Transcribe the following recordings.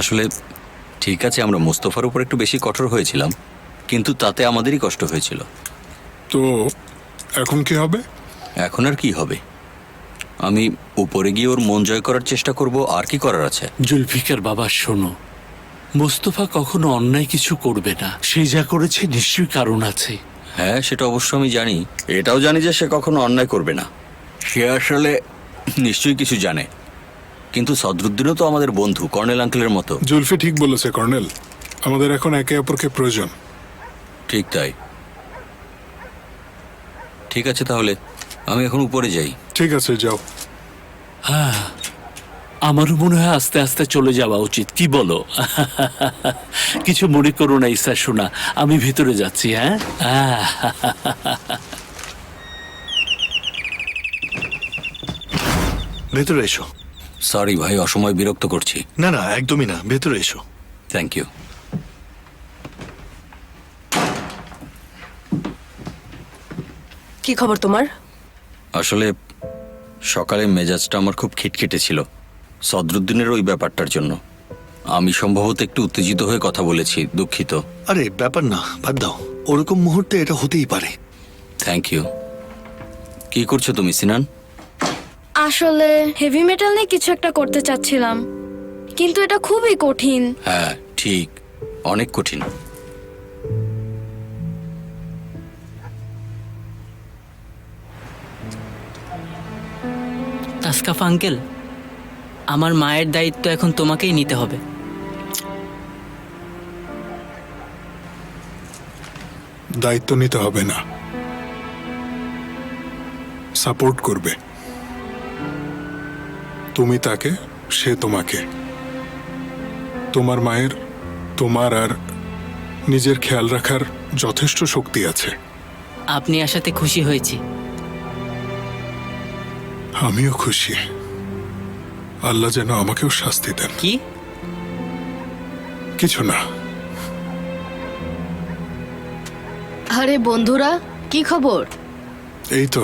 আসলে ঠিক আছে, আমরা মোস্তফার উপর একটু বেশি কঠোর হয়েছিলাম, কিন্তু তাতে আমাদেরই কষ্ট হয়েছিল। তো এখন কি হবে? এখন আর কি হবে? আমি উপরে গিয়ে ওর মন জয় করার চেষ্টা করব, আর কি করার আছে। জুলফিকার বাবা শোনো, মোস্তফা কখনো অন্যায় কিছু করবে না। সে যা করেছে নিশ্চয়ই কারণ আছে। হ্যাঁ, সেটা অবশ্য আমি জানি। এটাও জানি যে সে কখনো অন্যায় করবে না। সে আসলে নিশ্চয়ই কিছু জানে। কিন্তু সদরুদ্দিনও তো আমাদের বন্ধু, কর্নেল আঙ্কেলের মতো। জুলফি ঠিক বলেছে কর্নেল, আমাদের এখন একে অপরকে প্রয়োজন। ঠিক তাই। ঠিক আছে, তাহলে আমি এখন উপরে যাই। ঠিক আছে, যাও। আমারও মনে হয় আস্তে আস্তে চলে যাওয়া উচিত, কি বলো? কিছু মনে করো না ইসা শোনা, আমি ভিতরে যাচ্ছি। হ্যাঁ, ভেতরে এসো। সরি ভাই, অসময় বিরক্ত করছি। না না, একদমই না, ভেতরে এসো। Thank you. কি খবর তোমার? আসলে সকালে মেজাজটা আমার খুব খিটখিটে ছিল, সদরুদ্দিনের ওই ব্যাপারটার জন্য। আমি সম্ভবত একটু উত্তেজিত হয়ে কথা বলেছি, দুঃখিত। আরে ব্যাপার না, বাদ দাও। ওরকম মুহূর্তে এটা হতেই পারে। Thank you. কি করছো তুমি সিনান? আসলে হেভি মেটাল নিয়ে কিছু একটা করতে চাচ্ছিলাম, কিন্তু এটা খুবই কঠিন। হ্যাঁ ঠিক, অনেক কঠিন। তাসকাফ আঙ্কেল, আমার মায়ের দায়িত্ব এখন তোমাকেই নিতে হবে। দায়িত্ব নিতে হবে না, সাপোর্ট করবে। তুমি তাকে, সে তোমাকে। তোমার মায়ের তোমার আর নিজের খেয়াল রাখার যথেষ্ট শক্তি আছে। আপনি আসাতে খুশি হয়েছি। আমিও খুশি। আল্লাহ যেন আমাকেও শাস্তি দেন। কি? কিছু না। আরে বন্ধুরা, কি খবর? এই তো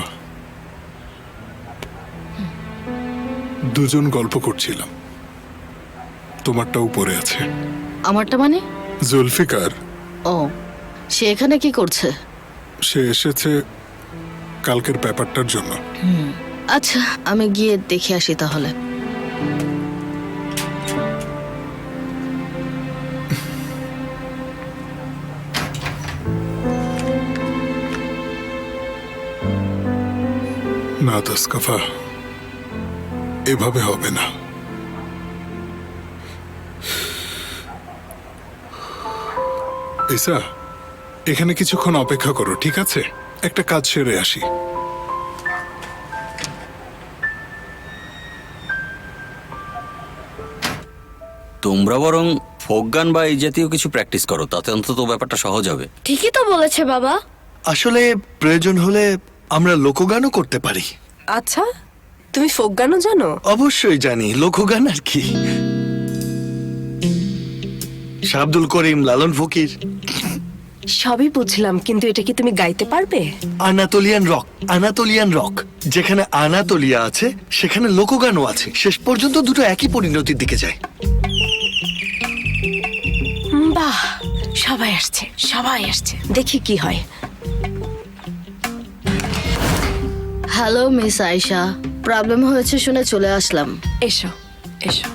দুজন গল্প করছিলাম। তোমারটা উপরে আছে। আমারটা মানে? জুলফিকার, ও, সে এখানে কি করছে? সে এসেছে কালকের ব্যাপারটার জন্য। আচ্ছা, আমি গিয়ে দেখে আসি তাহলে। না তাসকাফা, এভাবে হবে না। ইসা, এখানে কিছুক্ষণ অপেক্ষা করো, ঠিক আছে? একটা কাজ সেরে আসি। তোমরা বরং ফোক গান বা এই জাতীয় কিছু প্র্যাকটিস করো, তাতে অন্তত ব্যাপারটা সহজ হবে। ঠিকই তো বলেছে বাবা। আসলে প্রয়োজন হলে আমরা লোকগানও করতে পারি। আচ্ছা, তুমি ফোক গানও জানো? অবশ্যই জানি, লোকগান আর কি। শাহ আব্দুল করিম, লালন ফকির। সবই বুঝলাম, কিন্তু এটা কি তুমি গাইতে পারবে? Anatolian rock, Anatolian rock. যেখানে আনাতোলিয়া আছে সেখানে লোকগানও আছে। শেষ পর্যন্ত দুটো একই পরিণতির দিকে যায়। বাহ, সবাই আসছে, সবাই আসছে, দেখি কি হয়। হ্যালো মিস আয়েশা, প্রবলেম হয়েছে শুনে চলে আসলাম। এসো এসো।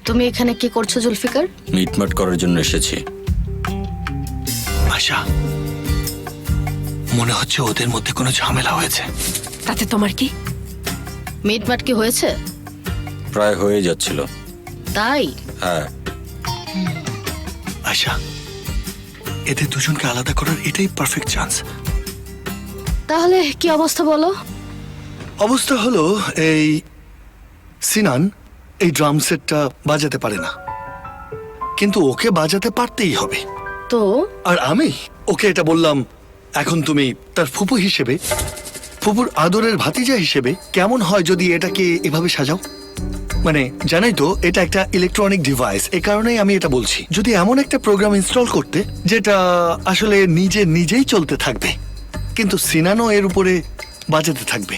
তুমি এখানে কি করছো জুলফিকার? মিটমাট করার জন্য এসেছি। আশা, মনে হচ্ছে ওদের মধ্যে কোনো ঝামেলা হয়েছে। তাতে তোমার কি? মিটমাট কি হয়েছে? প্রায় হয়ে যাচ্ছিল। তাই? হ্যাঁ। আশা, এদের দুজনকে আলাদা করার এটাই পারফেক্ট চান্স। তাহলে কি অবস্থা বলো? অবস্থা হলো এই, সিনান এই ড্রাম সেটটা বাজাতে পারে না, কিন্তু ওকে বাজাতে পারতেই হবে। তো আর আমি ওকে এটা বললাম, এখন তুমি তার ফুপু হিসেবে, ফুপুর আদরের ভাতিজা হিসেবে কেমন হয় যদি এটাকে এভাবে সাজাও। মানে জানাই তো, এটা একটা ইলেকট্রনিক ডিভাইস, এ কারণেই আমি এটা বলছি। যদি এমন একটা প্রোগ্রাম ইনস্টল করতে যেটা আসলে নিজেই চলতে থাকবে, কিন্তু সিনানও এর উপরে বাজাতে থাকবে,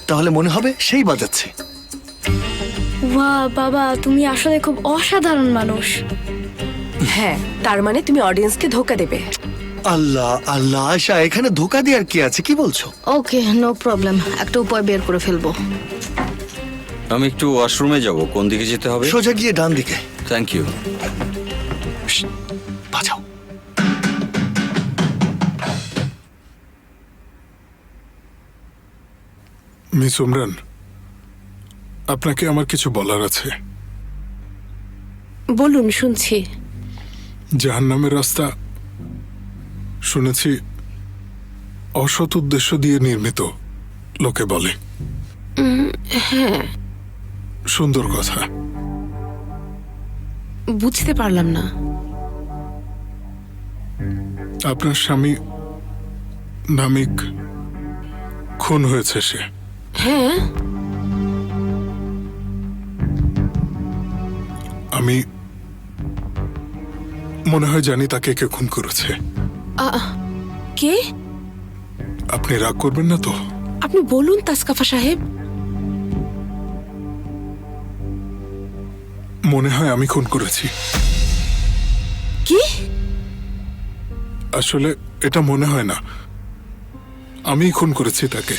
তাহলে মনে হবে সেই বাজাচ্ছে। ওয়াহ বাবা, তুমি আসলে খুব অসাধারণ মানুষ। হ্যাঁ, তার মানে তুমি অডিয়েন্সকে ধোকা দেবে। আল্লাহ আল্লাহ, আয়শা এখানে ধোকা দেওয়ার কি আছে, কি বলছো? ওকে, নো প্রবলেম, একটা উপায় বের করে ফেলবো। আমি একটু ওয়াশরুমে যাব, কোন দিকে যেতে হবে? সোজা গিয়ে ডান দিকে। Thank you. বাজাও। মিস উমরান, আপনাকে আমার কিছু বলার আছে। বলুন, শুনছি। জাহান্নামের রাস্তা শুনেছি অসৎ উদ্দেশ্য দিয়ে নির্মিত, লোকে বলে। হ্যাঁ, সুন্দর কথা। বুঝতে পারলাম না। আপনার স্বামী নামিক খুন হয়েছে সে। হ্যাঁ, আমি মনে হয় জানি তাকে কে খুন করেছে। কে? আপনি রাগ করবেন না তো? আপনি বলুন তাসকাফা সাহেব। মনে হয় আমি খুন করেছি। কি? আসলে এটা মনে হয় না, আমিই খুন করেছি তাকে।